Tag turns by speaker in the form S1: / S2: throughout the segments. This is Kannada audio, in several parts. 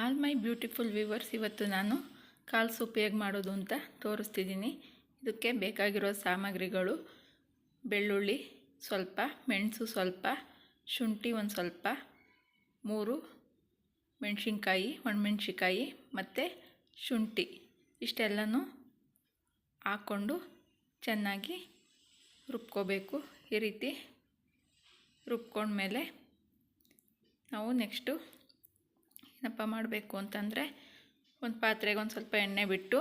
S1: ಆಲ್ ಮೈ ಬ್ಯೂಟಿಫುಲ್ ವ್ಯೂವರ್ಸ್, ಇವತ್ತು ನಾನು ಕಾಲ್ ಸೂಪ್ ಹೇಗೆ ಮಾಡೋದು ಅಂತ ತೋರಿಸ್ತಿದ್ದೀನಿ. ಇದಕ್ಕೆ ಬೇಕಾಗಿರೋ ಸಾಮಗ್ರಿಗಳು: ಬೆಳ್ಳುಳ್ಳಿ ಸ್ವಲ್ಪ, ಮೆಣಸು ಸ್ವಲ್ಪ, ಶುಂಠಿ ಒಂದು ಸ್ವಲ್ಪ, 3 ಮೆಣಸಿನ್ಕಾಯಿ, ಒಣಮೆಣ್ಸಿನ್ಕಾಯಿ ಮತ್ತು ಶುಂಠಿ ಇಷ್ಟೆಲ್ಲನೂ ಹಾಕ್ಕೊಂಡು ಚೆನ್ನಾಗಿ ರುಬ್ಕೋಬೇಕು. ಈ ರೀತಿ ರುಬ್ಕೊಂಡ್ಮೇಲೆ ನಾವು ನೆಕ್ಸ್ಟು ಏನಪ್ಪ ಮಾಡಬೇಕು ಅಂತಂದರೆ, ಒಂದು ಪಾತ್ರೆಗೆ ಒಂದು ಸ್ವಲ್ಪ ಎಣ್ಣೆ ಬಿಟ್ಟು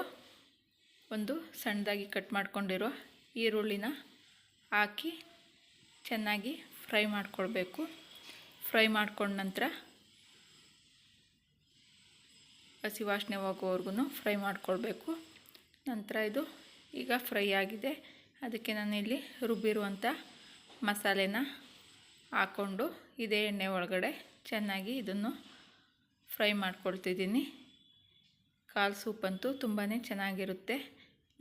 S1: ಒಂದು ಸಣ್ಣದಾಗಿ ಕಟ್ ಮಾಡ್ಕೊಂಡಿರೋ ಈರುಳ್ಳಿನ ಹಾಕಿ ಚೆನ್ನಾಗಿ ಫ್ರೈ ಮಾಡ್ಕೊಳ್ಬೇಕು. ಫ್ರೈ ಮಾಡ್ಕೊಂಡ ನಂತರ ಹಸಿ ವಾಸನೆ ಹೋಗೋವರೆಗೂ ಫ್ರೈ ಮಾಡ್ಕೊಳ್ಬೇಕು. ನಂತರ ಇದು ಈಗ ಫ್ರೈ ಆಗಿದೆ. ಅದಕ್ಕೆ ನಾನಿಲ್ಲಿ ರುಬ್ಬಿರುವಂಥ ಮಸಾಲೆನ ಹಾಕ್ಕೊಂಡು ಇದೇ ಎಣ್ಣೆ ಒಳಗಡೆ ಚೆನ್ನಾಗಿ ಇದನ್ನು ಫ್ರೈ ಮಾಡ್ಕೊಳ್ತಿದ್ದೀನಿ. ಕಾಲ್ ಸೂಪ್ ಅಂತೂ ತುಂಬಾ ಚೆನ್ನಾಗಿರುತ್ತೆ.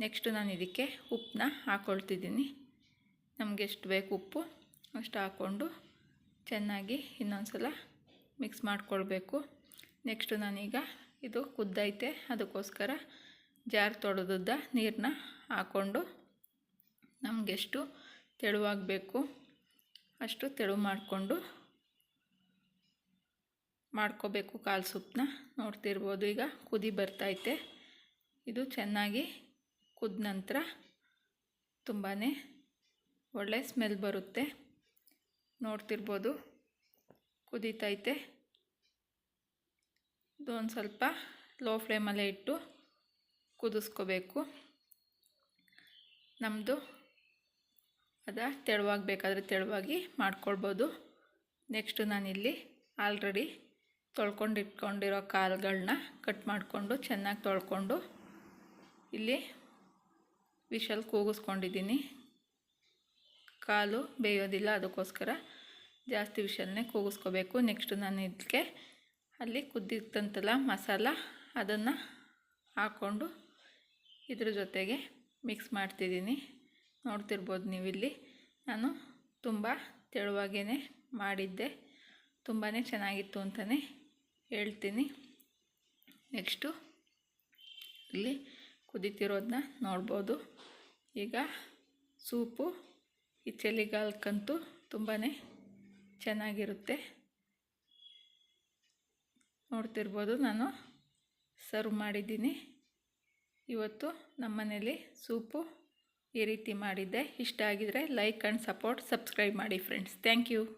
S1: ನೆಕ್ಸ್ಟು ನಾನು ಇದಕ್ಕೆ ಉಪ್ಪನ್ನ ಹಾಕ್ಕೊಳ್ತಿದ್ದೀನಿ. ನಮಗೆ ಎಷ್ಟು ಬೇಕು ಉಪ್ಪು ಅಷ್ಟು ಹಾಕ್ಕೊಂಡು ಚೆನ್ನಾಗಿ ಇನ್ನೊಂದು ಸಲ ಮಿಕ್ಸ್ ಮಾಡ್ಕೊಳ್ಬೇಕು. ನೆಕ್ಸ್ಟು ನಾನೀಗ ಇದು ಕುದ್ದೈತೆ, ಅದಕ್ಕೋಸ್ಕರ ಜಾರ್ ತೊಳೆದುದ್ದ ನೀರನ್ನ ಹಾಕ್ಕೊಂಡು ನಮಗೆಷ್ಟು ತೆಳುವಾಗಬೇಕು ಅಷ್ಟು ತೆಳು ಮಾಡ್ಕೋಬೇಕು ಕಾಲ್ ಸೂಪ್ನ. ನೋಡ್ತಿರ್ಬೋದು, ಈಗ ಕುದಿ ಬರ್ತೈತೆ. ಇದು ಚೆನ್ನಾಗಿ ಕುದ್ದ ನಂತರ ತುಂಬಾ ಒಳ್ಳೆ ಸ್ಮೆಲ್ ಬರುತ್ತೆ. ನೋಡ್ತಿರ್ಬೋದು, ಕುದೀತೈತೆ. ಇದು ಒಂದು ಸ್ವಲ್ಪ ಲೋ ಫ್ಲೇಮಲ್ಲೇ ಇಟ್ಟು ಕುದಿಸ್ಕೋಬೇಕು. ನಮ್ಮದು ತೆಳುವಾಗಬೇಕಾದ್ರೆ ತೆಳುವಾಗಿ ಮಾಡ್ಕೊಳ್ಬೋದು. ನೆಕ್ಸ್ಟು ನಾನಿಲ್ಲಿ ಆಲ್ರೆಡಿ ತೊಳ್ಕೊಂಡಿಟ್ಕೊಂಡಿರೋ ಕಾಳುಗಳನ್ನ ಕಟ್ ಮಾಡಿಕೊಂಡು ಚೆನ್ನಾಗಿ ತೊಳ್ಕೊಂಡು ಇಲ್ಲಿ ವಿಷಲ್ ಕೂಗಿಸ್ಕೊಂಡಿದ್ದೀನಿ. ಕಾಲು ಬೇಯೋದಿಲ್ಲ, ಅದಕ್ಕೋಸ್ಕರ ಜಾಸ್ತಿ ವಿಷಲ್ನೇ ಕೂಗಿಸ್ಕೋಬೇಕು. ನೆಕ್ಸ್ಟು ನಾನು ಇದಕ್ಕೆ ಅಲ್ಲಿ ಕುದ್ದಿತ್ತಂತಲ್ಲ ಮಸಾಲ, ಅದನ್ನು ಹಾಕ್ಕೊಂಡು ಇದ್ರ ಜೊತೆಗೆ ಮಿಕ್ಸ್ ಮಾಡ್ತಿದ್ದೀನಿ. ನೋಡ್ತಿರ್ಬೋದು ನೀವಿಲ್ಲಿ ನಾನು ತುಂಬ ತೆಳುವಾಗೇ ಮಾಡಿದ್ದೆ. ತುಂಬಾ ಚೆನ್ನಾಗಿತ್ತು ಅಂತಲೇ ಹೇಳ್ತೀನಿ. ನೆಕ್ಸ್ಟು ಇಲ್ಲಿ ಕುದೀತಿರೋದನ್ನ ನೋಡ್ಬೋದು. ಈಗ ಸೂಪು ಈ ಚಳಿಗಾಲಕ್ಕಂತೂ ತುಂಬಾ ಚೆನ್ನಾಗಿರುತ್ತೆ. ನೋಡ್ತಿರ್ಬೋದು, ನಾನು ಸರ್ವ್ ಮಾಡಿದ್ದೀನಿ. ಇವತ್ತು ನಮ್ಮನೇಲಿ ಸೂಪು ಈ ರೀತಿ ಮಾಡಿದ್ದೆ. ಇಷ್ಟ ಆಗಿದರೆ ಲೈಕ್ ಆ್ಯಂಡ್ ಸಬ್ಸ್ಕ್ರೈಬ್ ಮಾಡಿ ಫ್ರೆಂಡ್ಸ್. Thank you.